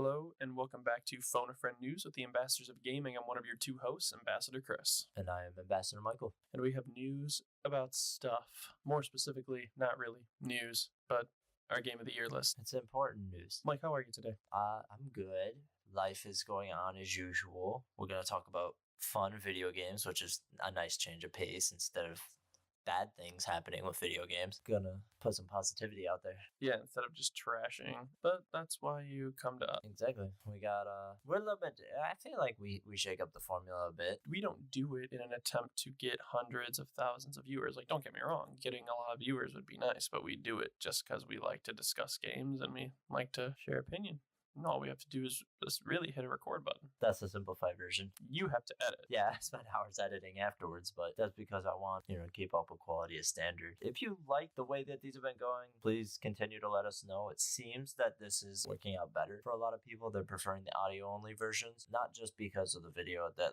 Hello, and welcome back to Phone a Friend News with the Ambassadors of Gaming. I'm one of your two hosts, Ambassador Chris. And I am Ambassador Michael. And we have news about stuff. More specifically, not really news, but our Game of the Year list. It's important news. Mike, how are you today? I'm good. Life is going on as usual. We're going to talk about fun video games, which is a nice change of pace instead of bad things happening with video games. Gonna put some positivity out there. Yeah, instead of just trashing. But that's why you come to us. Exactly. We got we're a little bit, I feel like we shake up the formula a bit. We don't do it in an attempt to get hundreds of thousands of viewers. Like, don't get me wrong, getting a lot of viewers would be nice, but we do it just because we like to discuss games and we like to share opinion. And all we have to do is just really hit a record button. That's the simplified version. You have to edit. Yeah, I spent hours editing afterwards, but that's because I want, to keep up with quality as standard. If you like the way that these have been going, please continue to let us know. It seems that this is working out better for a lot of people. They're preferring the audio-only versions, not just because of the video that,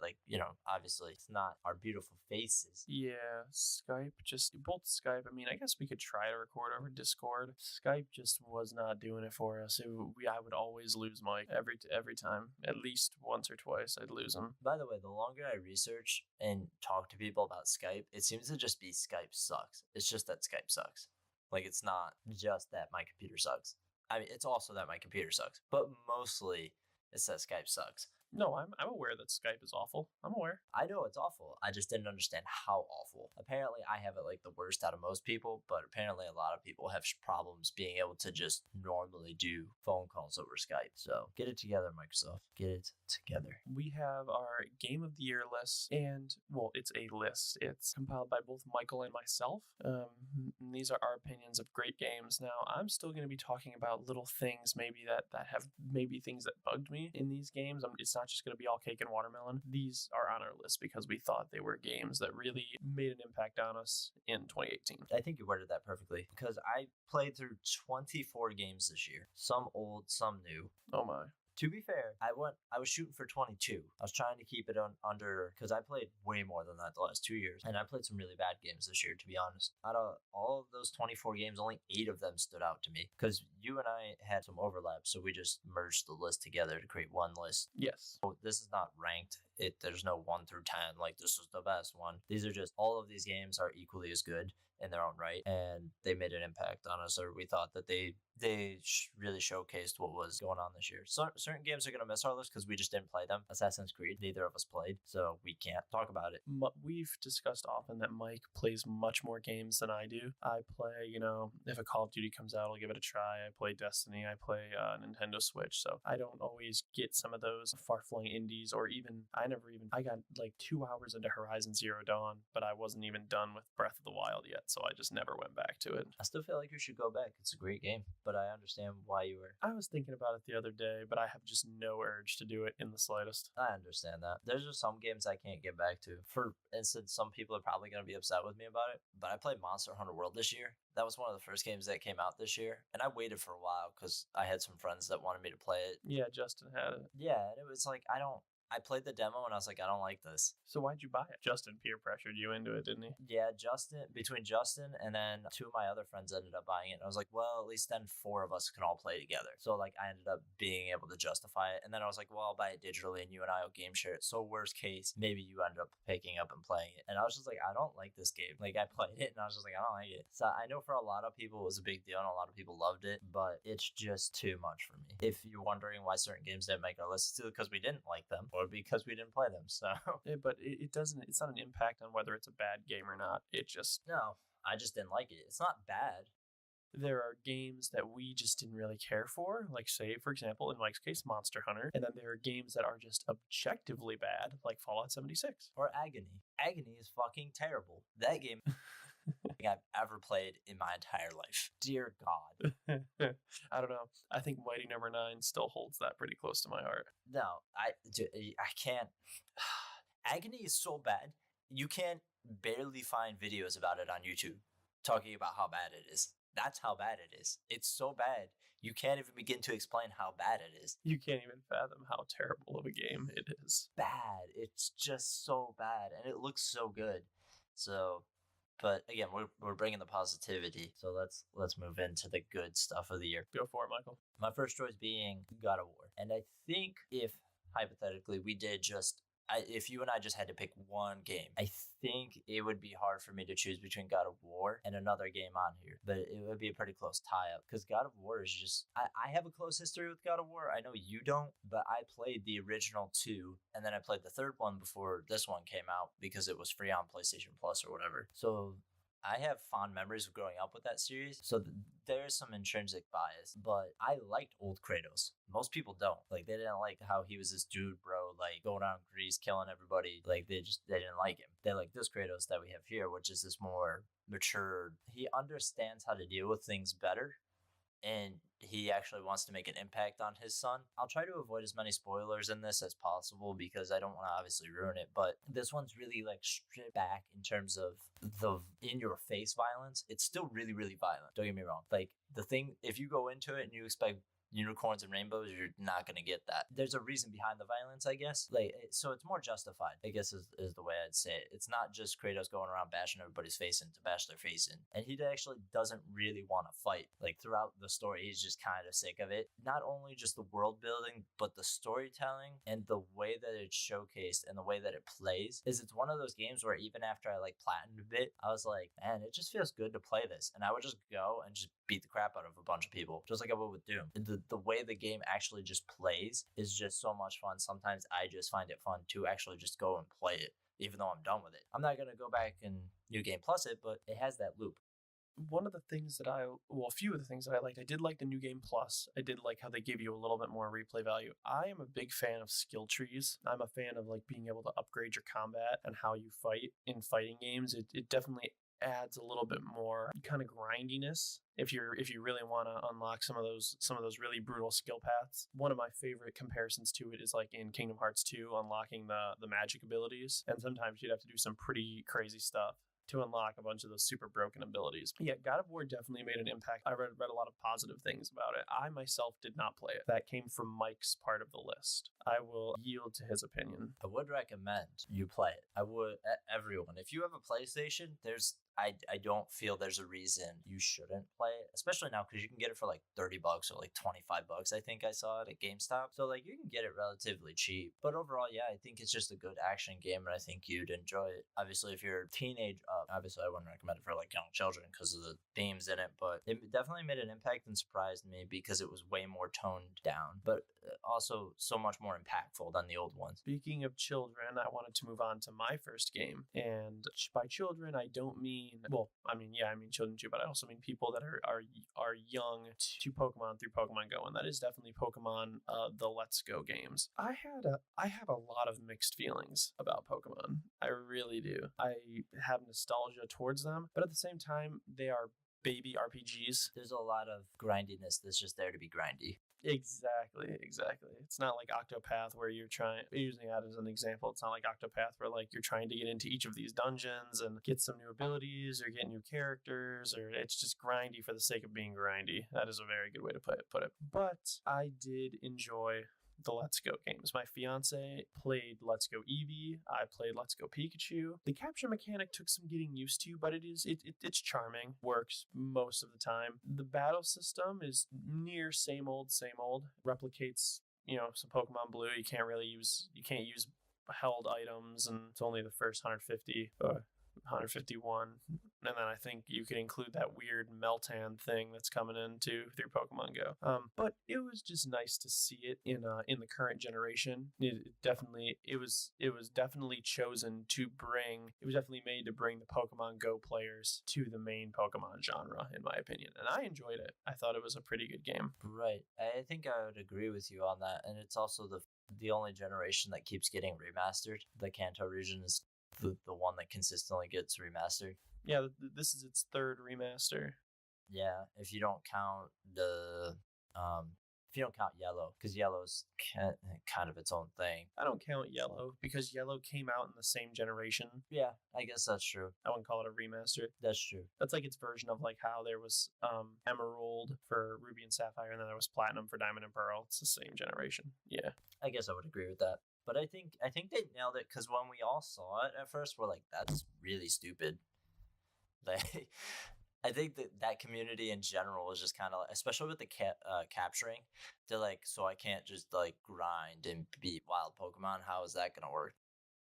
obviously it's not our beautiful faces. Yeah, Skype both Skype. I mean, I guess we could try to record over Discord. Skype just was not doing it for us. I would always lose Mike every time. At least once or twice I'd lose him. By the way, the longer I research and talk to people about Skype, it seems to just be Skype sucks. It's just that Skype sucks. Like, it's not just that my computer sucks. I mean, it's also that my computer sucks, but mostly it's that Skype sucks. No, I'm aware that Skype is awful. I'm aware. I know it's awful. I just didn't understand how awful. Apparently, I have it like the worst out of most people, but apparently a lot of people have problems being able to just normally do phone calls over Skype. So get it together, Microsoft. Get it together. We have our Game of the Year list, and, well, it's a list. It's compiled by both Michael and myself. And these are our opinions of great games. Now, I'm still going to be talking about little things maybe that have maybe things that bugged me in these games. It's not just going to be all cake and watermelon. These are on our list because we thought they were games that really made an impact on us in 2018. I think you worded that perfectly because I played through 24 games this year. Some old, some new. Oh my. To be fair, I was shooting for 22. I was trying to keep it under, because I played way more than that the last 2 years. And I played some really bad games this year, to be honest. Out of all of those 24 games, only 8 of them stood out to me. Because you and I had some overlap, so we just merged the list together to create one list. Yes. So this is not ranked. There's no 1 through 10, like this is the best one. These are just, all of these games are equally as good in their own right, and they made an impact on us, or we thought that they really showcased what was going on this year. So certain games are going to miss our list because we just didn't play them. Assassin's Creed, neither of us played, so we can't talk about it. We've discussed often that Mike plays much more games than I do. I play, if a Call of Duty comes out, I'll give it a try. I play Destiny. I play Nintendo Switch, so I don't always get some of those far-flung indies, or even, I got like 2 hours into Horizon Zero Dawn, but I wasn't even done with Breath of the Wild yet, so I just never went back to it. I still feel like you should go back. It's a great game, but I understand why you were. I was thinking about it the other day, but I have just no urge to do it in the slightest. I understand that. There's just some games I can't get back to. For instance, some people are probably going to be upset with me about it, but I played Monster Hunter World this year. That was one of the first games that came out this year, and I waited for a while because I had some friends that wanted me to play it. Yeah, Justin had it. Yeah, and it was like, I played the demo and I was like, I don't like this. So why'd you buy it? Justin peer pressured you into it, didn't he? Yeah, between Justin and then 2 of my other friends ended up buying it. And I was like, well, at least then 4 of us can all play together. So like I ended up being able to justify it. And then I was like, well, I'll buy it digitally and you and I will game share it. So worst case, maybe you end up picking up and playing it. And I was just like, I don't like this game. Like I played it and I was just like, I don't like it. So I know for a lot of people it was a big deal and a lot of people loved it, but it's just too much for me. If you're wondering why certain games didn't make our list, it's either because we didn't like them or because we didn't play them. So yeah, but it's not an impact on whether it's a bad game or not. No, I just didn't like it. It's not bad. There are games that we just didn't really care for, like, say, for example, in Mike's case, Monster Hunter. And then there are games that are just objectively bad, like Fallout 76. Or Agony. Agony is fucking terrible. That game I've ever played in my entire life. Dear God. I don't know. I think Mighty Number 9 still holds that pretty close to my heart. No, I can't. Agony is so bad. You can barely find videos about it on YouTube talking about how bad it is. That's how bad it is. It's so bad. You can't even begin to explain how bad it is. You can't even fathom how terrible of a game it is. Bad. It's just so bad. And it looks so good. So But again, we're bringing the positivity. So let's move into the good stuff of the year. Go for it, Michael. My first choice being God of War. And I think if hypothetically we did just if you and I just had to pick one game, I think it would be hard for me to choose between God of War and another game on here. But it would be a pretty close tie-up because God of War is just... I have a close history with God of War. I know you don't, but I played the original 2, and then I played the third one before this one came out because it was free on PlayStation Plus or whatever. So I have fond memories of growing up with that series, so there's some intrinsic bias, but I liked old Kratos. Most people don't. Like, they didn't like how he was this dude, bro, like, going around Greece, killing everybody. Like, they didn't like him. They like this Kratos that we have here, which is this more mature. He understands how to deal with things better, and he actually wants to make an impact on his son. I'll try to avoid as many spoilers in this as possible because I don't want to obviously ruin it, but this one's really like stripped back in terms of the in-your-face violence. It's still really, really violent. Don't get me wrong. Like, the thing, if you go into it and you expect unicorns and rainbows, you're not going to get that. There's a reason behind the violence, I guess. Like, so it's more justified, I guess is the way I'd say it. It's not just Kratos going around bashing everybody's face in to bash their face in. And he actually doesn't really want to fight. Like, throughout the story, he's just kind of sick of it. Not only just the world building, but the storytelling and the way that it's showcased and the way that it plays is it's one of those games where even after I like platinumed a bit, I was like, man, it just feels good to play this. And I would just go and just beat the crap out of a bunch of people, just like I would with Doom. The way the game actually just plays is just so much fun. Sometimes I just find it fun to actually just go and play it, even though I'm done with it. I'm not going to go back and New Game Plus it, but it has that loop. One of the things that a few of the things that I liked, I did like the New Game Plus. I did like how they give you a little bit more replay value. I am a big fan of skill trees. I'm a fan of like being able to upgrade your combat and how you fight in fighting games. It definitely adds a little bit more kind of grindiness if you really want to unlock some of those really brutal skill paths. One of my favorite comparisons to it is like in Kingdom Hearts 2 unlocking the magic abilities, and sometimes you'd have to do some pretty crazy stuff to unlock a bunch of those super broken abilities. Yeah, God of War definitely made an impact. I read a lot of positive things about it. I myself did not play it. That came from Mike's part of the list. I will yield to his opinion. I would recommend you play it. I would, everyone. If you have a PlayStation, I don't feel there's a reason you shouldn't play it, especially now because you can get it for like $30 or like $25. I think I saw it at GameStop. So like you can get it relatively cheap. But overall, yeah, I think it's just a good action game, and I think you'd enjoy it. Obviously, if you're a teenage, obviously I wouldn't recommend it for like young children because of the themes in it. But it definitely made an impact and surprised me because it was way more toned down, but also so much more impactful than the old ones. Speaking of children, I wanted to move on to my first game, and by children I don't mean, well, I mean children too, but I also mean people that are young to Pokemon through Pokemon Go, and that is definitely Pokemon the Let's Go games. I have a lot of mixed feelings about Pokemon. I really do. I have nostalgia towards them, but at the same time they are baby RPGs. There's a lot of grindiness that's just there to be grindy. Exactly. It's not like Octopath where you're trying, using that as an example, it's not like Octopath where like you're trying to get into each of these dungeons and get some new abilities or get new characters, or it's just grindy for the sake of being grindy. That is a very good way to put it. But I did enjoy the Let's Go games. My fiance played Let's Go Eevee. I played Let's Go Pikachu. The capture mechanic took some getting used to, but it's charming. Works most of the time. The battle system is near same old. Replicates, some Pokemon Blue. You can't use held items, and it's only the first 150 or 151, and then I think you can include that weird Meltan thing that's coming in too through Pokemon Go. But it was just nice to see it in the current generation. It was definitely chosen to bring. It was definitely made to bring the Pokemon Go players to the main Pokemon genre, in my opinion, and I enjoyed it. I thought it was a pretty good game. Right, I think I would agree with you on that, and it's also the only generation that keeps getting remastered. The Kanto region is the one that consistently gets remastered. Yeah, this is its third remaster. Yeah, if you don't count Yellow, because Yellow's kind of its own thing. I don't count Yellow because Yellow came out in the same generation. Yeah, I guess that's true. I wouldn't call it a remaster. That's true. That's like its version of like how there was Emerald for Ruby and Sapphire, and then there was Platinum for Diamond and Pearl. It's the same generation. Yeah, I guess I would agree with that. But I think they nailed it because when we all saw it at first, we're like, that's really stupid. Like, I think that community in general is just kind of, especially with the capturing, they're like, so I can't just like grind and beat wild Pokemon. How is that gonna work?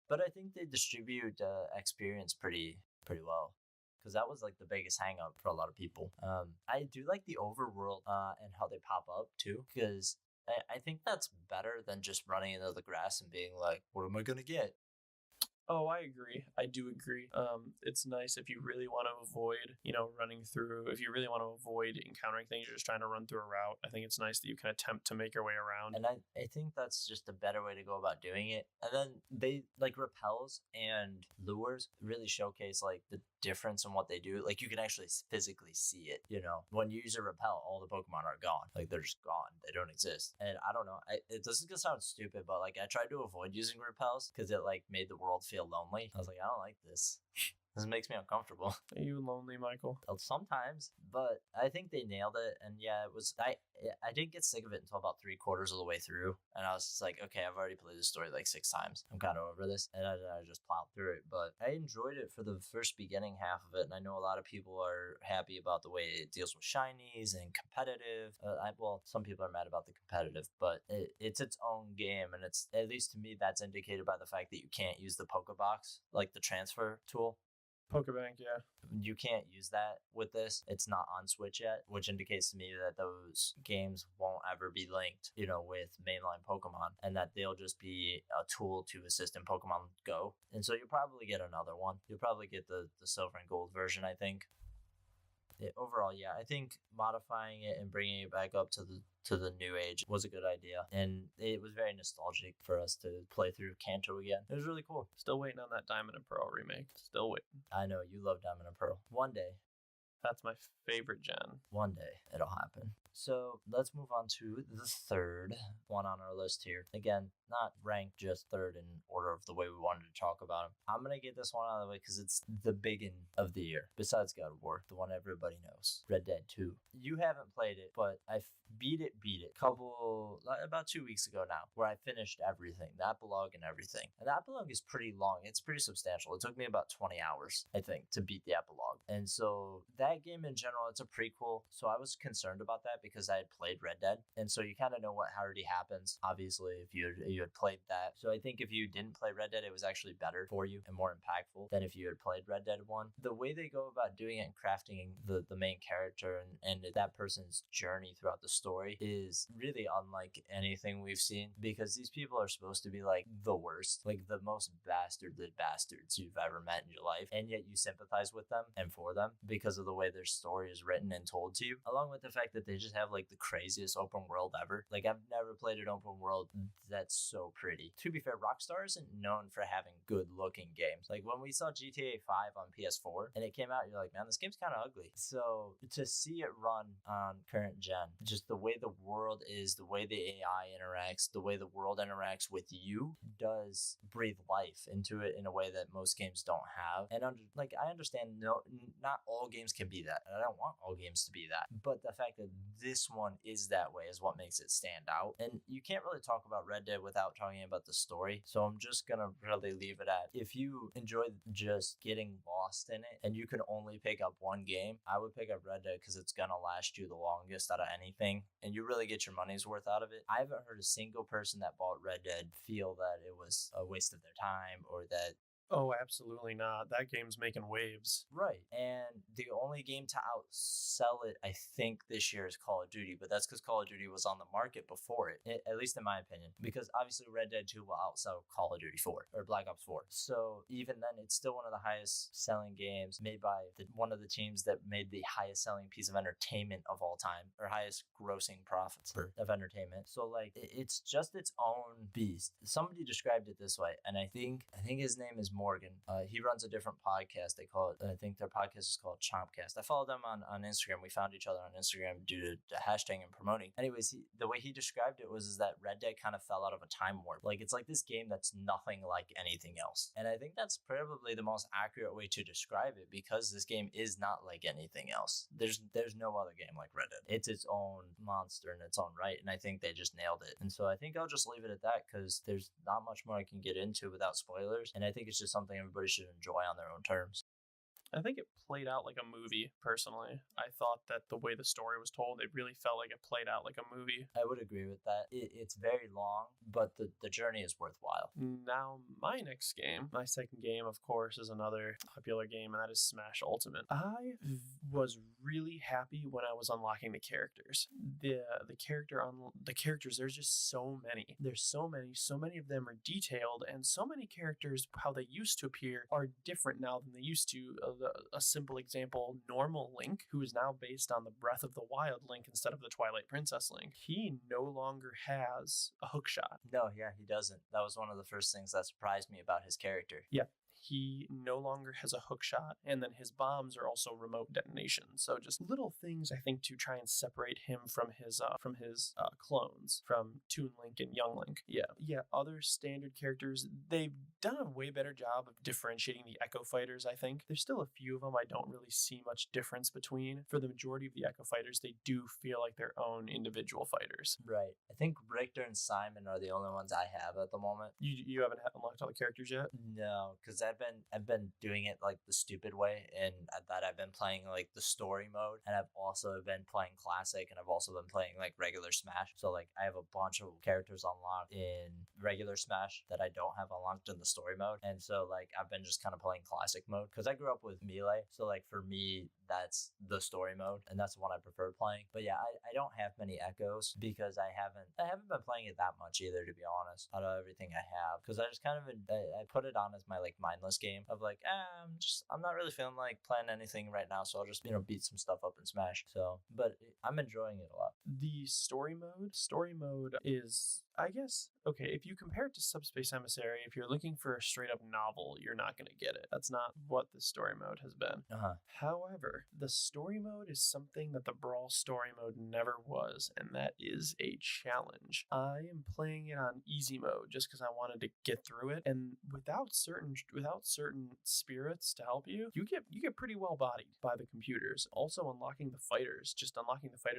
But I think they distribute experience pretty well, because that was like the biggest hang up for a lot of people. I do like the overworld and how they pop up too, because I think that's better than just running into the grass and being like, what am I gonna get? Oh, I agree. I do agree. It's nice if you really want to avoid, running through. If you really want to avoid encountering things, you're just trying to run through a route. I think it's nice that you can attempt to make your way around. And I think that's just a better way to go about doing it. And then they like repels and lures really showcase like the difference in what they do. Like you can actually physically see it. When you use a repel, all the Pokemon are gone. Like they're just gone. They don't exist. And I don't know. This is gonna sound stupid, but like I tried to avoid using repels because it like made the world feel lonely. I was like, I don't like this. This makes me uncomfortable. Are you lonely, Michael? Sometimes, but I think they nailed it. And yeah, it was. I didn't get sick of it until about 3/4 of the way through, and I was just like, okay, I've already played this story like 6 times. I'm kind of over this, and I just plowed through it. But I enjoyed it for the first beginning half of it, and I know a lot of people are happy about the way it deals with shinies and competitive. Some people are mad about the competitive, but it's its own game, and it's, at least to me, that's indicated by the fact that you can't use the Pokebox, like the transfer tool. Pokebank, yeah. You can't use that with this. It's not on Switch yet, which indicates to me that those games won't ever be linked, with mainline Pokemon, and that they'll just be a tool to assist in Pokemon Go. And so you'll probably get another one. You'll probably get the silver and gold version, I think. Overall, yeah, I think modifying it and bringing it back up to the new age was a good idea, and it was very nostalgic for us to play through Kanto again. It was really cool. Still waiting on that Diamond and Pearl remake. Still waiting. I know you love Diamond and Pearl. One day. That's my favorite gen. One day it'll happen. So let's move on to the third one on our list here. Again, not ranked, just third in order of the way we wanted to talk about him. I'm going to get this one out of the way because it's the biggin of the year. Besides God of War, the one everybody knows. Red Dead 2. You haven't played it, but I beat it about 2 weeks ago now, where I finished everything, the epilogue and everything. And the epilogue is pretty long. It's pretty substantial. It took me about 20 hours, I think, to beat the epilogue. And so that game in general, it's a prequel. So I was concerned about that because I had played Red Dead. And so you kind of know what already happens, obviously, if you had played that. So I think if you didn't play Red Dead, it was actually better for you and more impactful than if you had played Red Dead 1. The way they go about doing it and crafting the main character and that person's journey throughout the story is really unlike anything we've seen, because these people are supposed to be like the worst, like the most bastarded bastards you've ever met in your life, and yet you sympathize with them and for them because of the way their story is written and told to you, along with the fact that they just have like the craziest open world ever. Like, I've never played an open world that's so pretty. To be fair, Rockstar isn't known for having good looking games. Like when we saw GTA 5 on PS4 and it came out, you're like, man, this game's kind of ugly. So to see it run on current gen, just the way the world is, the way the AI interacts, the way the world interacts with you, does breathe life into it in a way that most games don't have. And I understand, not all games can be that, and I don't want all games to be that, but the fact that this one is that way is what makes it stand out. And you can't really talk about Red Dead without talking about the story, so I'm just gonna really leave it at, if you enjoy just getting lost in it and you can only pick up one game, I would pick up Red Dead because it's gonna last you the longest out of anything, and you really get your money's worth out of it. I haven't heard a single person that bought Red Dead feel that it was a waste of their time, or that Oh, absolutely not. That game's making waves. Right. And the only game to outsell it, I think, this year is Call of Duty, but that's because Call of Duty was on the market before it, at least in my opinion, because obviously Red Dead 2 will outsell Call of Duty 4 or Black Ops 4. So even then, it's still one of the highest selling games made by one of the teams that made the highest selling piece of entertainment of all time, or highest grossing profits of entertainment. So like, it's just its own beast. Somebody described it this way, and I think his name is Morgan. He runs a different podcast. I think their podcast is called Chompcast. I follow them on Instagram. We found each other on Instagram due to the hashtag and promoting. Anyways, the way he described it was that Red Dead kind of fell out of a time warp. Like, it's like this game that's nothing like anything else. And I think that's probably the most accurate way to describe it, because this game is not like anything else. There's no other game like Red Dead. It's its own monster in its own right, and I think they just nailed it. And so I think I'll just leave it at that, because there's not much more I can get into without spoilers, and I think it's just something everybody should enjoy on their own terms. I think it played out like a movie, personally. I thought that the way the story was told, it really felt like it played out like a movie. I would agree with that. It's very long, but the journey is worthwhile. Now, my next game, my second game, of course, is another popular game, and that is Smash Ultimate. I was really happy when I was unlocking the characters. The characters, there's just so many. There's so many of them are detailed, and so many characters, how they used to appear, are different now than they used to. A simple example, normal Link, who is now based on the Breath of the Wild Link instead of the Twilight Princess Link, he no longer has a hook shot. No, yeah, he doesn't. That was one of the first things that surprised me about his character. Yeah. He no longer has a hook shot, and then his bombs are also remote detonation. So just little things, I think, to try and separate him from his clones, from Toon Link and Young Link. Yeah. Other standard characters, they've done a way better job of differentiating the Echo Fighters. I think there's still a few of them I don't really see much difference between. For the majority of the Echo Fighters, they do feel like their own individual fighters. Right. I think Richter and Simon are the only ones I have at the moment. You haven't unlocked all the characters yet? No, because I've been doing it like the stupid way, and that I've been playing like the story mode, and I've also been playing classic, and I've also been playing like regular Smash. So like I have a bunch of characters unlocked in regular Smash that I don't have unlocked in the story mode, and so like I've been just kind of playing classic mode because I grew up with Melee. So like for me, that's the story mode, and that's the one I prefer playing. But yeah, I don't have many echoes because I haven't been playing it that much either, to be honest, out of everything I have, because I just kind of I put it on as my like mindless game of like I'm not really feeling like playing anything right now, so I'll just beat some stuff up in Smash. So but I'm enjoying it a lot. The story mode is, I guess, okay, if you compare it to Subspace Emissary, if you're looking for a straight up novel, you're not going to get it. That's not what the story mode has been. However, the story mode is something that the Brawl story mode never was, and that is a challenge. I am playing it on easy mode just because I wanted to get through it, and without certain spirits to help you, you get pretty well bodied by the computers. Also, unlocking the fighters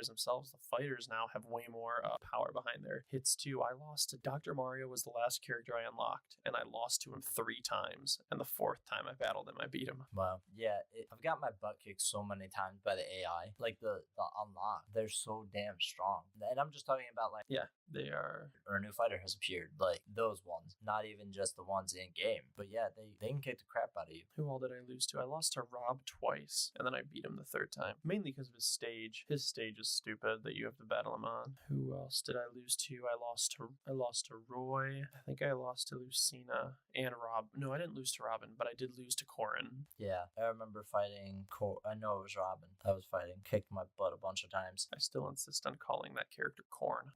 themselves, the fighters now have way more power behind their hits too. I lost to Dr. Mario was the last character I unlocked, and I lost to him 3 times, and the 4th time I battled him, I beat him. Wow. Yeah, I've got my butt kicked so many times by the AI. Like the unlock, they're so damn strong. And I'm just talking about like, yeah, they are. Or a new fighter has appeared, like those ones, not even just the ones in game. But yeah, they can kick the crap out of you. Who all did I lose to? I lost to Rob twice, and then I beat him the 3rd time, mainly because of his stage. His stage is stupid that you have to battle him on. Who else did I lose to? I lost to Roy. I think I lost to Lucina and Rob. No, I didn't lose to Robin, but I did lose to Corrin. Yeah, I remember fighting I know it was Robin I was fighting. Kicked my butt a bunch of times. I still insist on calling that character Corn.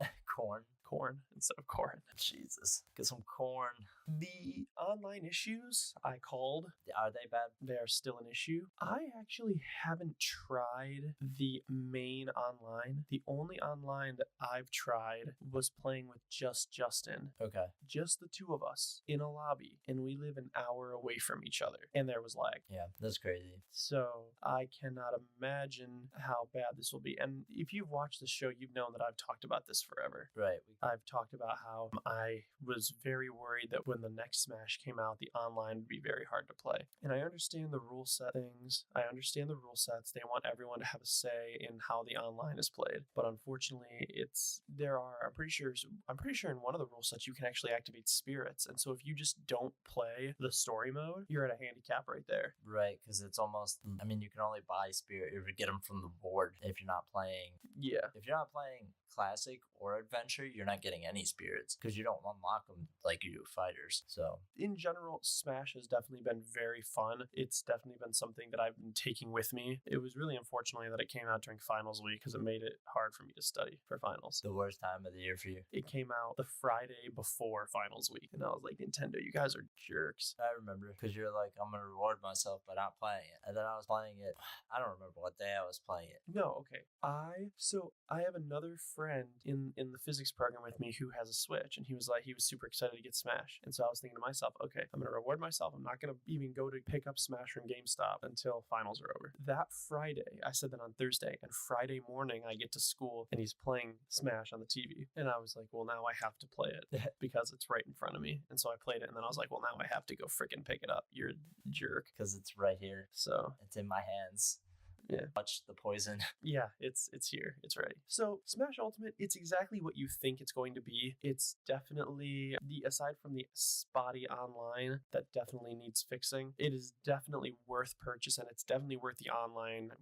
Corn instead of Corrin. Jesus. Get some corn. The online issues I called. Are they bad? They are still an issue. I actually haven't tried the main online. The only online that I've tried was playing with just Justin. Okay. Just the 2 of us in a lobby, and we live an hour away from each other, and there was lag. Yeah, that's crazy. So I cannot imagine how bad this will be. And if you've watched the show, you've known that I've talked about this forever. Right. I've talked about how I was very worried that when the next Smash came out, the online would be very hard to play. And I understand the rule set things. I understand the rule sets. They want everyone to have a say in how the online is played. But unfortunately, I'm pretty sure in one of the rule sets you can actually activate spirits. And so if you just don't play the story mode, you're at a handicap right there. Right, because it's almost, you can only buy spirit or get them from the board if you're not playing. Yeah. If you're not playing classic or adventure, you're not getting any spirits because you don't unlock them like you do fighters. So in general, Smash has definitely been very fun. It's definitely been something that I've been taking with me. It was really unfortunately that it came out during finals week because it made it hard for me to study for finals. The worst time of the year for you. It came out the Friday before finals week, and I was like, Nintendo, you guys are jerks. I remember because you're like, I'm gonna reward myself by not playing it, and then I was playing it. I don't remember what day I was playing it. No, okay. I have another friend in the the physics program with me who has a Switch, and he was super excited to get Smash. And so I was thinking to myself, okay, I'm going to reward myself. I'm not going to even go to pick up Smash from GameStop until finals are over. That Friday, I said that on Thursday, and Friday morning I get to school and he's playing Smash on the TV. And I was like, well, now I have to play it because it's right in front of me. And so I played it, and then I was like, well, now I have to go freaking pick it up. You're a jerk. Because it's right here. So it's in my hands. Yeah. Touch the poison. Yeah, it's here. It's ready. So Smash Ultimate, it's exactly what you think it's going to be. It's definitely, aside from the spotty online that definitely needs fixing, it is definitely worth purchase, and it's definitely worth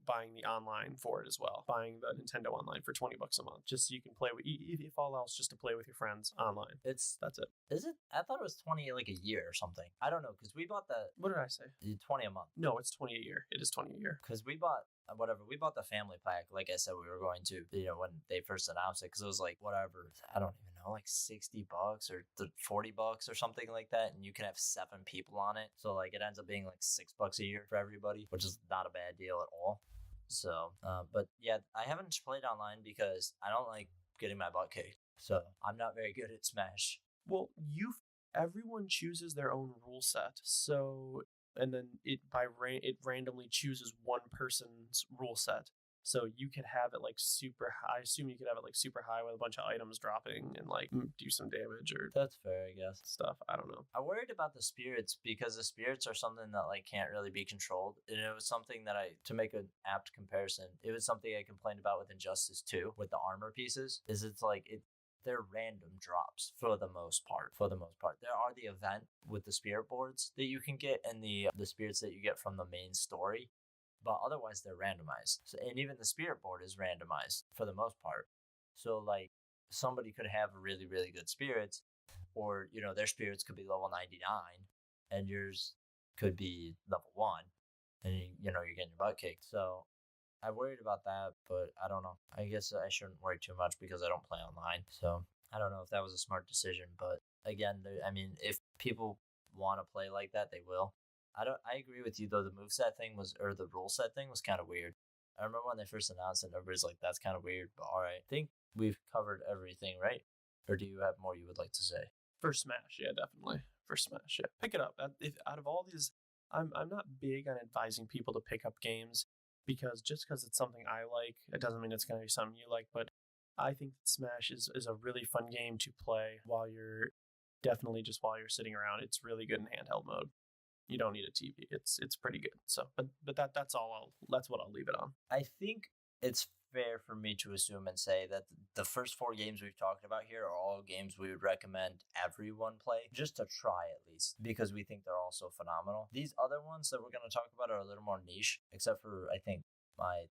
buying the online for it as well. Buying the Nintendo Online for $20 a month, just so you can play with, if all else, just to play with your friends online. That's it. Is it? I thought it was 20 like a year or something. I don't know, because we bought the... What did I say? 20 a month. No, it's 20 a year. It is 20 a year. Because we bought the family pack, like I said we were going to, when they first announced it, because it was like, whatever, I don't even know, like $60 or $40 or something like that, and you can have 7 people on it, so like it ends up being like $6 a year for everybody, which is not a bad deal at all. So but yeah, I haven't played online because I don't like getting my butt kicked, so I'm not very good at Smash. Well, everyone chooses their own rule set, so, and then it randomly chooses one person's rule set. So you could have it like super high. I assume you could have it like super high with a bunch of items dropping and like do some damage or... That's fair, I guess. Stuff. I don't know. I worried about the spirits because the spirits are something that like can't really be controlled. And it was something that to make an apt comparison, it was something I complained about with Injustice 2 with the armor pieces, is it's like they're random drops for the most part. There are the event with the spirit boards that you can get and the spirits that you get from the main story, but otherwise they're randomized. So, and even the spirit board is randomized for the most part. So like somebody could have really, really good spirits, or their spirits could be level 99 and yours could be level 1, and you're getting your butt kicked. So I worried about that, but I don't know. I guess I shouldn't worry too much because I don't play online. So I don't know if that was a smart decision. But again, if people want to play like that, they will. I agree with you though. The moveset thing or the rule set thing was kind of weird. I remember when they first announced it, everybody's like, "That's kind of weird." But all right, I think we've covered everything, right? Or do you have more you would like to say? For Smash, yeah, definitely. For Smash, yeah, pick it up. If out of all these, I'm not big on advising people to pick up games, because just because it's something I like, it doesn't mean it's going to be something you like. But I think that Smash is a really fun game to play while you're sitting around. It's really good in handheld mode. You don't need a TV. It's pretty good. So, but that's what I'll leave it on. I think it's fair for me to assume and say that the first 4 games we've talked about here are all games we would recommend everyone play, just to try at least, because we think they're all so phenomenal. These other ones that we're going to talk about are a little more niche, except for, I think, my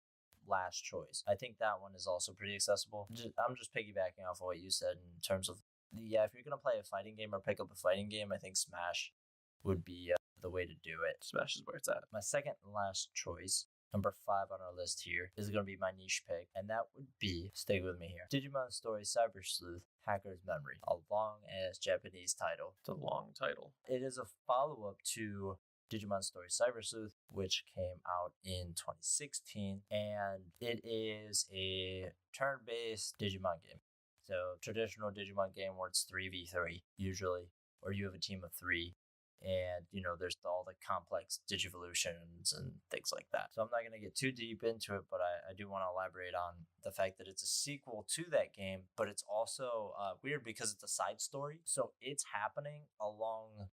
last choice. I think that one is also pretty accessible. I'm just piggybacking off of what you said in terms of, if you're going to play a fighting game or pick up a fighting game, I think Smash would be the way to do it. Smash is where it's at. My second and last choice, number 5 on our list here, is going to be my niche pick, and that would be, stay with me here, Digimon Story Cyber Sleuth Hacker's Memory, a long-ass Japanese title. It's a long title. It is a follow-up to Digimon Story Cyber Sleuth, which came out in 2016, and it is a turn-based Digimon game. So, traditional Digimon game where it's 3v3, usually, or you have a team of 3. And, there's all the complex Digivolutions and things like that. So I'm not going to get too deep into it, but I do want to elaborate on the fact that it's a sequel to that game, but it's also weird because it's a side story. So it's happening along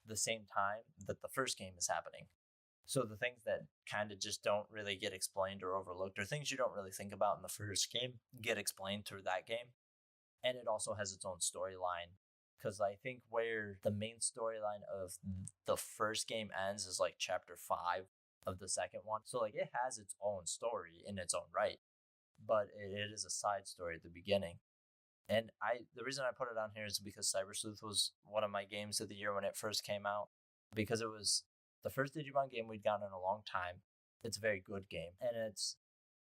the same time that the first game is happening. So the things that kind of just don't really get explained or overlooked, or things you don't really think about in the first game, get explained through that game. And it also has its own storyline. Because I think where the main storyline of the first game ends is like chapter 5 of the second one. So like it has its own story in its own right, but it is a side story at the beginning. And the reason I put it on here is because Cyber Sleuth was one of my games of the year when it first came out, because it was the first Digimon game we'd gotten in a long time. It's a very good game, and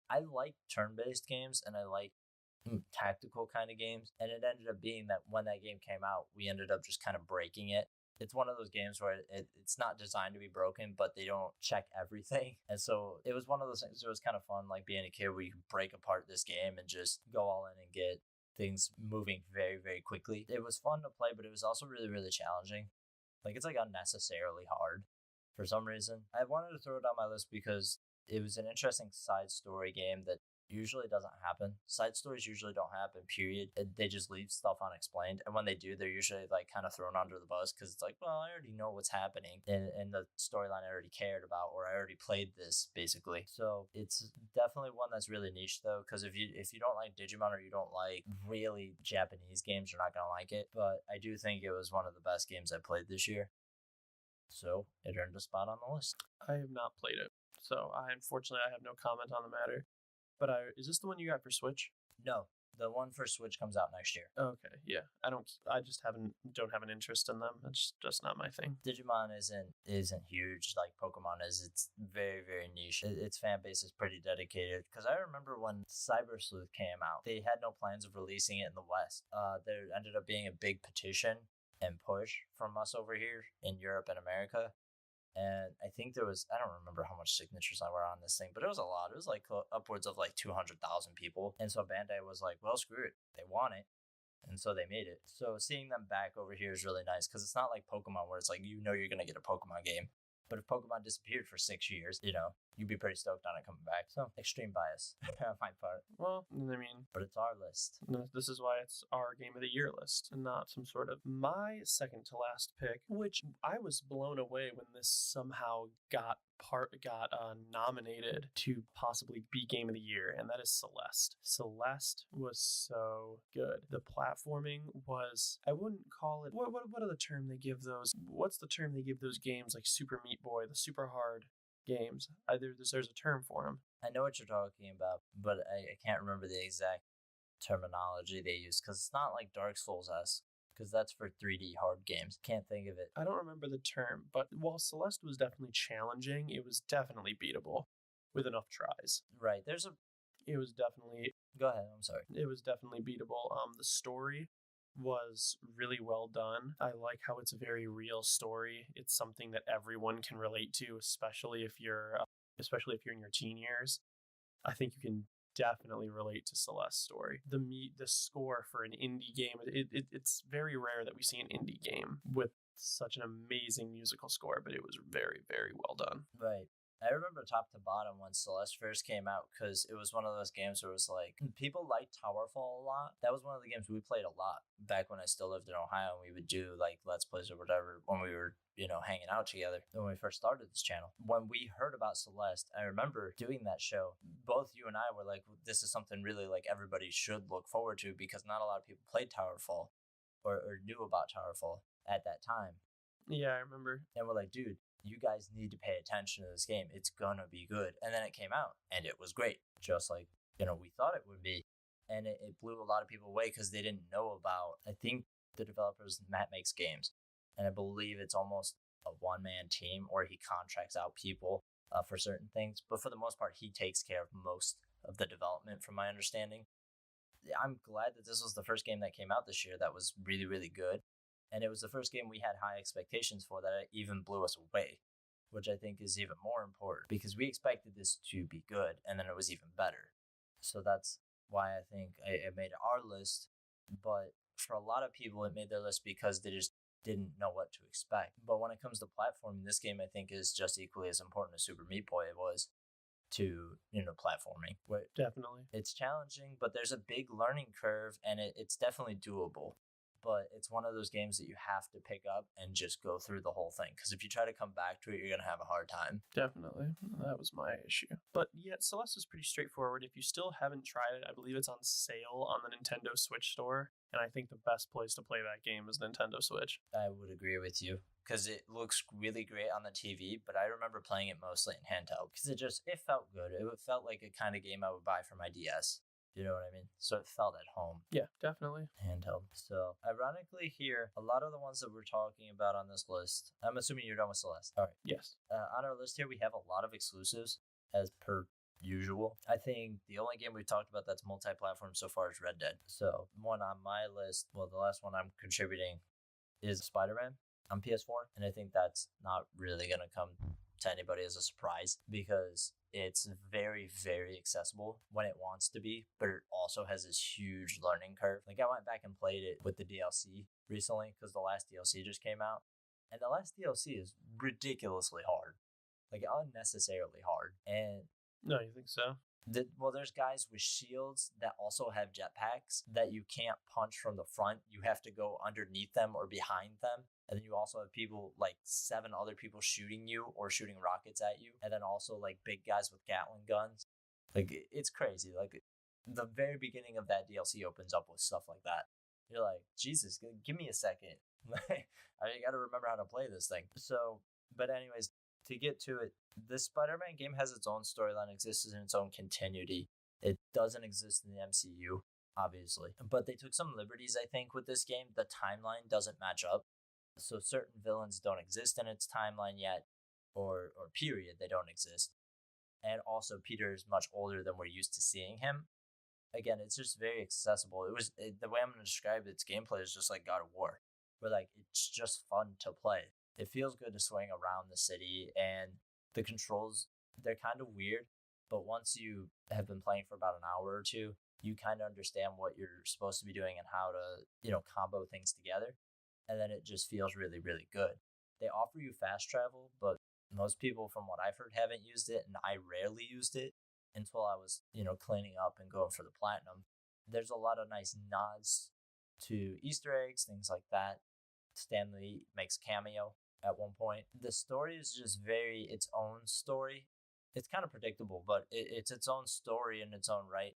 I like turn-based games, and I like tactical kind of games, and it ended up being that when that game came out, we ended up just kind of breaking it. It's one of those games where it's not designed to be broken, but they don't check everything. And so it was one of those things. It was kind of fun, like being a kid where you could break apart this game and just go all in and get things moving very, very quickly. It was fun to play, but it was also really, really challenging. Like, it's like unnecessarily hard for some reason. I wanted to throw it on my list because it was an interesting side story game that usually doesn't happen. Side stories usually don't happen, period. They just leave stuff unexplained. And when they do, they're usually like kind of thrown under the bus because it's like, well, I already know what's happening in the storyline I already cared about, or I already played this, basically. So it's definitely one that's really niche though, because if you don't like Digimon or you don't like really Japanese games, you're not gonna like it. But I do think it was one of the best games I played this year. So it earned a spot on the list. I have not played it, so unfortunately I have no comment on the matter. But is this the one you got for Switch? No, the one for Switch comes out next year. Okay, yeah. I just don't have an interest in them. It's just not my thing. Digimon isn't huge like Pokemon is. It's very, very niche. Its fan base is pretty dedicated. Because I remember when Cyber Sleuth came out, they had no plans of releasing it in the West. There ended up being a big petition and push from us over here in Europe and America. And I think there was, I don't remember how much signatures were on this thing, but it was a lot. It was like upwards of like 200,000 people. And so Bandai was like, well, screw it. They want it. And so they made it. So seeing them back over here is really nice because it's not like Pokemon where it's like, you're going to get a Pokemon game. But if Pokemon disappeared for 6 years, you'd be pretty stoked on it coming back. So extreme bias on my part. Well, I mean, but it's our list. This is why it's our Game of the Year list and not some sort of my second to last pick, which I was blown away when this somehow got nominated to possibly be Game of the Year, and that is Celeste. Celeste was so good. The platforming was, I wouldn't call it, what are the term they give those, what's the term they give those games like Super Meat Boy, the super hard games? There's a term for them. I know what you're talking about, but I can't remember the exact terminology they use because it's not like Dark Souls-esque. Because that's for 3D hard games. Can't think of it. I don't remember the term, but while Celeste was definitely challenging, it was definitely beatable with enough tries. Right. It was definitely... Go ahead, I'm sorry. It was definitely beatable. The story was really well done. I like how it's a very real story. It's something that everyone can relate to, especially if you're in your teen years. I think you can definitely relate to Celeste's story. The score for an indie game, it's very rare that we see an indie game with such an amazing musical score, but it was very, very well done. Right. I remember top to bottom when Celeste first came out because it was one of those games where it was like, people liked Towerfall a lot. That was one of the games we played a lot back when I still lived in Ohio, and we would do like Let's Plays or whatever when we were, hanging out together when we first started this channel. When we heard about Celeste, I remember doing that show. Both you and I were like, this is something really like everybody should look forward to because not a lot of people played Towerfall or knew about Towerfall at that time. Yeah, I remember. And we're like, dude, you guys need to pay attention to this game. It's gonna be good. And then it came out and it was great. Just like, we thought it would be. And it blew a lot of people away because they didn't know about, I think the developers, Matt Makes Games. And I believe it's almost a one-man team or he contracts out people for certain things. But for the most part, he takes care of most of the development from my understanding. I'm glad that this was the first game that came out this year that was really, really good. And it was the first game we had high expectations for that even blew us away, which I think is even more important because we expected this to be good and then it was even better. So that's why I think it made our list. But for a lot of people, it made their list because they just didn't know what to expect. But when it comes to platforming, this game I think is just equally as important as Super Meat Boy was to platforming. Definitely. It's challenging, but there's a big learning curve and it's definitely doable. But it's one of those games that you have to pick up and just go through the whole thing. Because if you try to come back to it, you're going to have a hard time. Definitely. That was my issue. But yet, Celeste is pretty straightforward. If you still haven't tried it, I believe it's on sale on the Nintendo Switch store. And I think the best place to play that game is Nintendo Switch. I would agree with you. Because it looks really great on the TV, but I remember playing it mostly in handheld. Because it felt good. It felt like a kind of game I would buy for my DS. You know what I mean? So it felt at home. Yeah, definitely. Handheld. So, ironically here, a lot of the ones that we're talking about on this list, I'm assuming you're done with Celeste. All right. Yes. On our list here, we have a lot of exclusives, as per usual. I think the only game we've talked about that's multi-platform so far is Red Dead. So, one on my list, well, the last one I'm contributing is Spider-Man on PS4. And I think that's not really going to come to anybody as a surprise because it's very, very accessible when it wants to be, but it also has this huge learning curve. Like, I went back and played it with the DLC recently because the last DLC just came out, and the last DLC is ridiculously hard, like unnecessarily hard. And No, you think so? well, there's guys with shields that also have jetpacks that you can't punch from the front. You have to go underneath them or behind them. And then you also have people, like 7 other people shooting you or shooting rockets at you. And then also like big guys with Gatling guns. Like, it's crazy. Like, the very beginning of that DLC opens up with stuff like that. You're like, Jesus, give me a second. I got to remember how to play this thing. So, but anyways, to get to it, the Spider-Man game has its own storyline, exists in its own continuity. It doesn't exist in the MCU, obviously. But they took some liberties, I think, with this game. The timeline doesn't match up. So certain villains don't exist in its timeline yet, or period, they don't exist. And also, Peter is much older than we're used to seeing him. Again, it's just very accessible. The way I'm going to describe its gameplay is just like God of War, where like it's just fun to play. It feels good to swing around the city, and the controls, they're kind of weird, but once you have been playing for about an hour or two, you kind of understand what you're supposed to be doing and how to, combo things together. And then it just feels really, really good. They offer you fast travel, but most people, from what I've heard, haven't used it, and I rarely used it until I was, cleaning up and going for the platinum. There's a lot of nice nods to Easter eggs, things like that. Stan Lee makes cameo at one point. The story is just very its own story. It's kind of predictable, but it's its own story in its own right.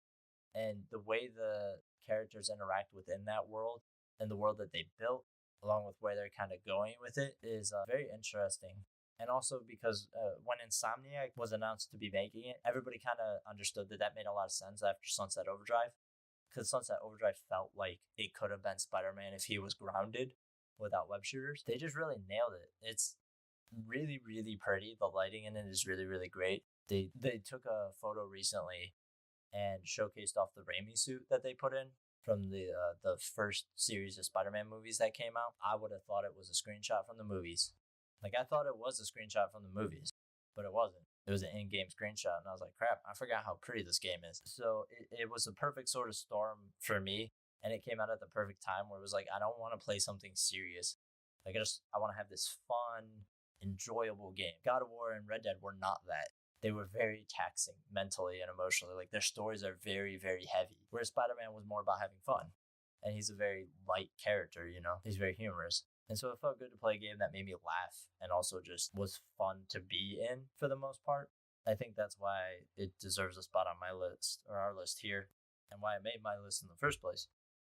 And the way the characters interact within that world and the world that they built, along with where they're kind of going with it, is very interesting. And also because when Insomniac was announced to be making it, everybody kind of understood that made a lot of sense after Sunset Overdrive. Because Sunset Overdrive felt like it could have been Spider-Man if he was grounded without web shooters. They just really nailed it. It's really, really pretty. The lighting in it is really, really great. They took a photo recently and showcased off the Raimi suit that they put in from the first series of Spider-Man movies that came out. I would have thought it was a screenshot from the movies. Like, I thought it was a screenshot from the movies, but it wasn't. It was an in-game screenshot, and I was like, crap, I forgot how pretty this game is. So it was a perfect sort of storm for me, and it came out at the perfect time where it was like, I don't want to play something serious. Like, I want to have this fun, enjoyable game. God of War and Red Dead were not that. They were very taxing mentally and emotionally. Like, their stories are very, very heavy. Whereas Spider-Man was more about having fun. And he's a very light character, He's very humorous. And so it felt good to play a game that made me laugh and also just was fun to be in for the most part. I think that's why it deserves a spot on my list, or our list here, and why it made my list in the first place.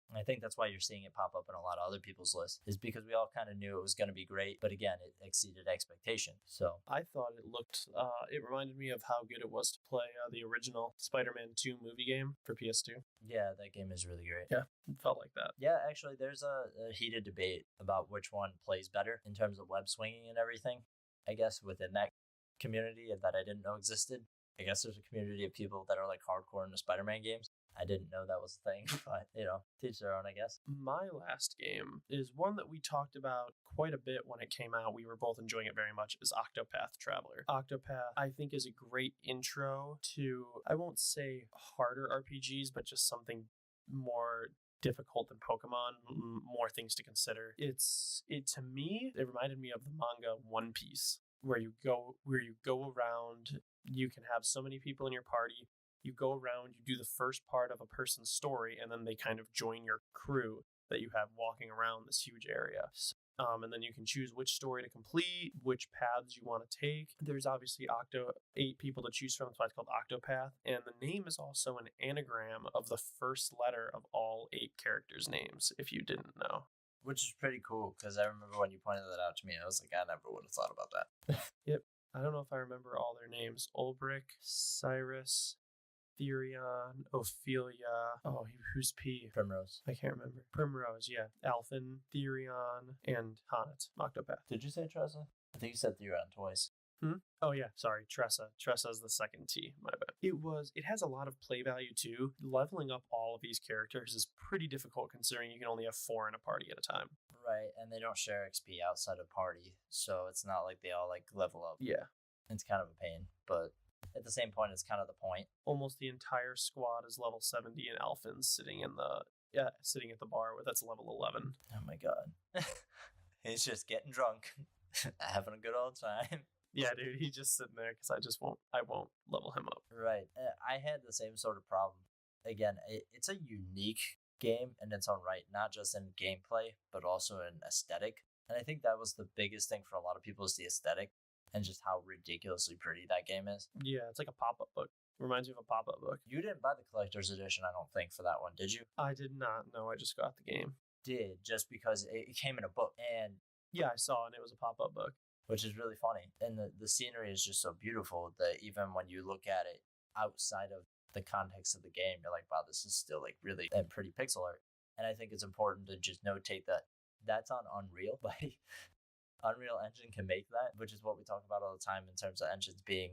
And I think that's why you're seeing it pop up in a lot of other people's lists, is because we all kind of knew it was going to be great, but again, it exceeded expectation. So I thought it reminded me of how good it was to play the original Spider-Man 2 movie game for PS2. yeah, that game is really great. Yeah, it felt like that. Yeah, actually, there's a heated debate about which one plays better in terms of web swinging and everything. I guess within that community that I didn't know existed. I guess there's a community of people that are like hardcore into Spider-Man games. I didn't know that was a thing, but, teach their own, I guess. My last game is one that we talked about quite a bit when it came out. We were both enjoying it very much, is Octopath Traveler. Octopath, I think, is a great intro to, I won't say harder RPGs, but just something more difficult than Pokemon, more things to consider. To me, it reminded me of the manga One Piece, where you go around, you can have so many people in your party. You go around, you do the first part of a person's story, and then they kind of join your crew that you have walking around this huge area. And then you can choose which story to complete, which paths you want to take. There's obviously 8 people to choose from, so it's called Octopath. And the name is also an anagram of the first letter of all 8 characters' names, if you didn't know. Which is pretty cool, because I remember when you pointed that out to me, I was like, I never would have thought about that. Yep. I don't know if I remember all their names. Ulbrich, Cyrus, Therion, Ophelia. Oh, who's P? Primrose. I can't remember. Primrose, yeah. Alphen, Therion, and Honnet. Octopath. Did you say Tressa? I think you said Therion twice. Oh yeah, sorry, Tressa. Tressa's the second T, my bad. It has a lot of play value too. Leveling up all of these characters is pretty difficult considering you can only have 4 in a party at a time. Right, and they don't share XP outside of party, so it's not like they all level up. Yeah. It's kind of a pain, but at the same point, it's kind of the point. Almost the entire squad is level 70, and Alphin's sitting at the bar where that's level 11. Oh my god. He's just getting drunk, having a good old time. Yeah, dude, he's just sitting there because I won't level him up. Right. I had the same sort of problem. Again, it's a unique game in its own right, not just in gameplay, but also in aesthetic. And I think that was the biggest thing for a lot of people is the aesthetic and just how ridiculously pretty that game is. Yeah, it's like a pop-up book. Reminds me of a pop-up book. You didn't buy the collector's edition, I don't think, for that one, did you? I did not. No, I just got the game. Did, just because it came in a book. And yeah, I saw, and it was a pop-up book. Which is really funny. And the scenery is just so beautiful that even when you look at it outside of the context of the game, you're like, wow, this is still like really pretty pixel art. And I think it's important to just notate that that's on Unreal. Like, Unreal Engine can make that, which is what we talk about all the time in terms of engines being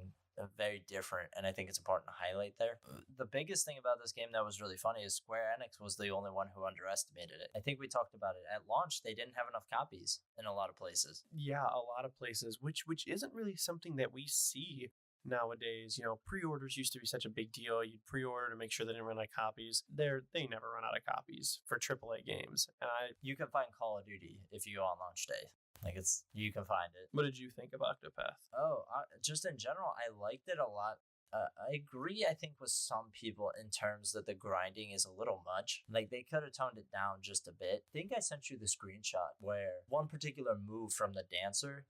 very different, and I think it's important to highlight there. The biggest thing about this game that was really funny is Square Enix was the only one who underestimated it. I think we talked about it at launch. They didn't have enough copies in a lot of places. Yeah, a lot of places, which isn't really something that we see nowadays. You know, pre-orders used to be such a big deal. You'd pre-order to make sure they didn't run out of copies. They never run out of copies for AAA games. And you can find Call of Duty if you go on launch day. Like, you can find it. What did you think of Octopath? Oh, just in general, I liked it a lot. I agree, I think, with some people in terms that the grinding is a little much. Like, they could have toned it down just a bit. I think I sent you the screenshot where one particular move from the dancer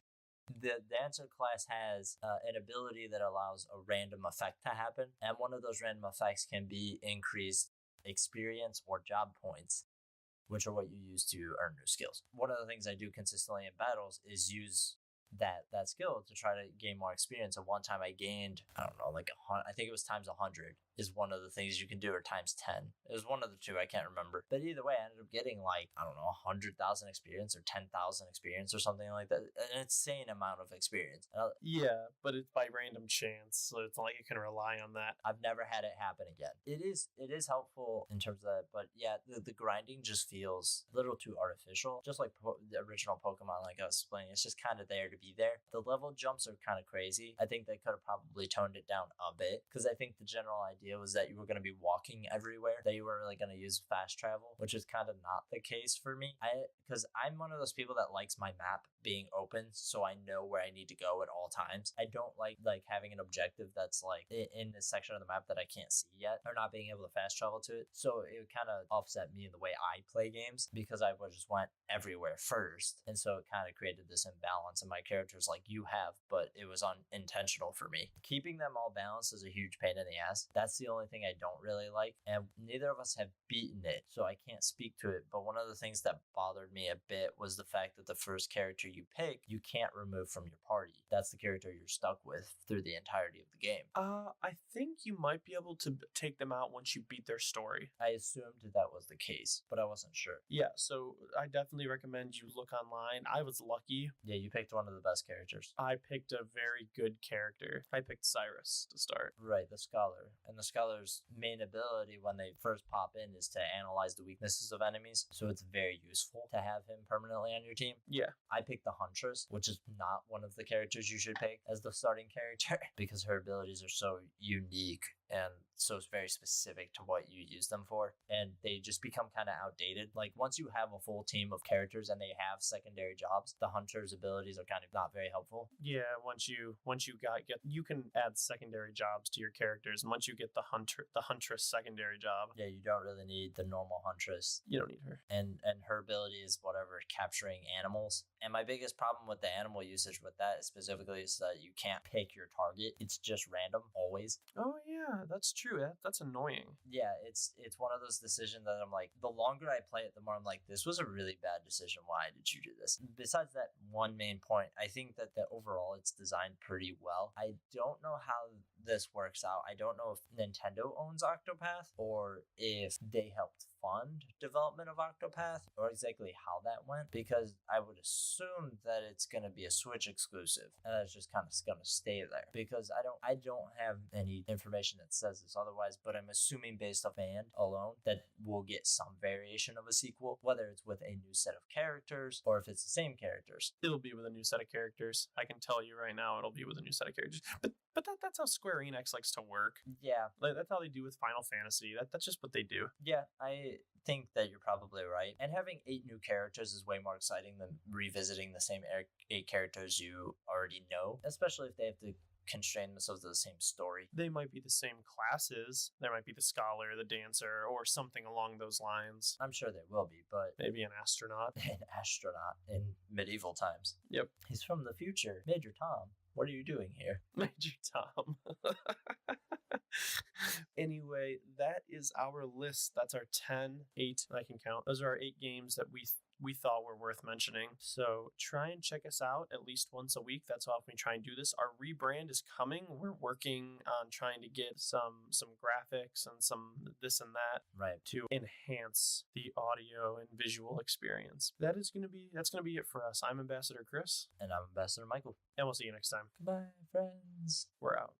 class has an ability that allows a random effect to happen. And one of those random effects can be increased experience or job points, which are what you use to earn new skills. One of the things I do consistently in battles is use that skill to try to gain more experience. And one time I gained, I don't know, like I think it was times 100 is one of the things you can do, or times 10. It was one of the two, I can't remember. But either way, I ended up getting like, I don't know, 100,000 experience or 10,000 experience or something like that. An insane amount of experience. Yeah, but it's by random chance, so it's not like you can rely on that. I've never had it happen again. It is helpful in terms of that, but yeah, the grinding just feels a little too artificial. Just like the original Pokemon, like I was explaining, it's just kind of there to be there. The level jumps are kind of crazy. I think they could have probably toned it down a bit, because I think the general idea was that you were going to be walking everywhere, that you weren't really going to use fast travel, which is kind of not the case for me. Because I'm one of those people that likes my map being open, so I know where I need to go at all times. I don't like having an objective that's like in this section of the map that I can't see yet, or not being able to fast travel to it. So it kind of offset me in the way I play games, because I just went everywhere first, and so it kind of created this imbalance in my characters like you have, but it was unintentional for me. Keeping them all balanced is a huge pain in the ass. That's the only thing I don't really like, and neither of us have beaten it, so I can't speak to it. But one of the things that bothered me a bit was the fact that the first character you pick, you can't remove from your party. That's the character you're stuck with through the entirety of the game. I think you might be able to take them out once you beat their story. I assumed that was the case, but I wasn't sure. Yeah, so I definitely recommend you look online. I was lucky. Yeah, you picked one of the best characters. I picked a very good character. I picked Cyrus to start. Right, the Scholar. And the Scholar's main ability when they first pop in is to analyze the weaknesses of enemies, so it's very useful to have him permanently on your team. Yeah. I picked the Huntress, which is not one of the characters you should pick as the starting character, because her abilities are so unique and so it's very specific to what you use them for, and they just become kind of outdated. Like, once you have a full team of characters and they have secondary jobs, the Hunter's abilities are kind of not very helpful. Yeah, once you you can add secondary jobs to your characters, and once you get the Huntress secondary job, yeah, you don't really need the normal Huntress. You don't need her. And her ability is whatever, capturing animals. And my biggest problem with the animal usage with that specifically is that you can't pick your target. It's just random always. Oh yeah, that's true. That's annoying. Yeah, it's one of those decisions that I'm like, the longer I play it, the more I'm like, this was a really bad decision. Why did you do this? Besides that one main point, I think that overall it's designed pretty well. I don't know how this works out. I don't know if Nintendo owns Octopath or if they helped fund development of Octopath, or exactly how that went, because I would assume that it's going to be a Switch exclusive, and that's just kind of going to stay there, because I don't have any information that says this otherwise, but I'm assuming based off band alone that we'll get some variation of a sequel, whether it's with a new set of characters or if it's the same characters. It'll be with a new set of characters. I can tell you right now, it'll be with a new set of characters. But But that's how Square Enix likes to work. Yeah, Like, that's how they do with Final Fantasy. That's just what they do. yeah, I think that you're probably right. And having 8 new characters is way more exciting than revisiting the same 8 characters you already know, especially if they have to constrain themselves to the same story. They might be the same classes. There might be the scholar, the dancer, or something along those lines. I'm sure there will be, but Maybe an astronaut. an astronaut in medieval times. Yep. He's from the future. Major Tom, what are you doing here? Major Tom. Anyway, that is our list. That's our 10, 8, I can count. Those are our 8 games that we thought were worth mentioning. So try and check us out at least once a week. That's how often we try and do this. Our rebrand is coming. We're working on trying to get some graphics and some this and that Right. to enhance the audio and visual experience. That's gonna be it for us. I'm Ambassador Chris, And I'm Ambassador Michael. and we'll see you next time. Goodbye, friends. We're out.